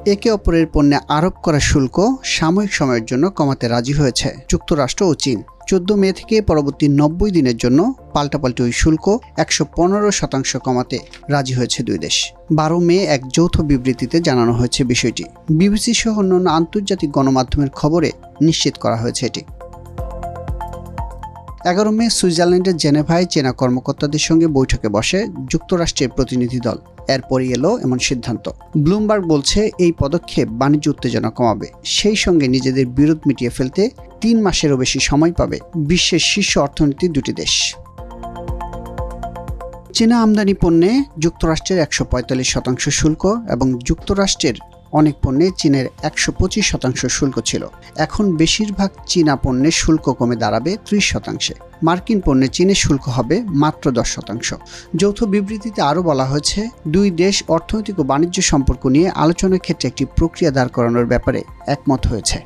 একে অপরের পণ্যে আরোপ করা শুল্ক সাময়িক সময়ের জন্য কমাতে রাজি হয়েছে যুক্তরাষ্ট্র ও চীন। 14 মে থেকে পরবর্তী 90 দিনের জন্য পাল্টাপাল্টি ওই শুল্ক 115% কমাতে রাজি হয়েছে দুই দেশ। 12 মে এক যৌথ বিবৃতিতে জানানো হয়েছে বিষয়টি। বিবিসি সহ অন্যান্য আন্তর্জাতিক গণমাধ্যমের খবরে নিশ্চিত করা হয়েছে এটি। 11 মে সুইজারল্যান্ডের জেনেভায় চীনা কর্মকর্তাদের সঙ্গে বৈঠকে বসে যুক্তরাষ্ট্রের প্রতিনিধি দল। এরপরই এলো এমন সিদ্ধান্ত। ব্লুমবার্গ বলছে এই পদক্ষেপ বাণিজ্য উত্তেজনা কমাবে, সেই সঙ্গে নিজেদের বিরোধ মিটিয়ে ফেলতে 3 মাসেরও বেশি সময় পাবে বিশ্বের শীর্ষ অর্থনীতির দুটি দেশ। চীনা আমদানি পণ্যে যুক্তরাষ্ট্রের 145% শুল্ক এবং যুক্তরাষ্ট্রের অনেক পণ্যে চীনের 125% শুল্ক ছিল। এখন বেশিরভাগ চীনা পণ্যের শুল্ক কমে দাঁড়াবে 30%। মার্কিন পণ্যে চীনের শুল্ক হবে মাত্র 10%। যৌথ বিবৃতিতে আরও বলা হয়েছে, দুই দেশ অর্থনৈতিক ও বাণিজ্য সম্পর্ক নিয়ে আলোচনার ক্ষেত্রে একটি প্রক্রিয়া দাঁড় করানোর ব্যাপারে একমত হয়েছে।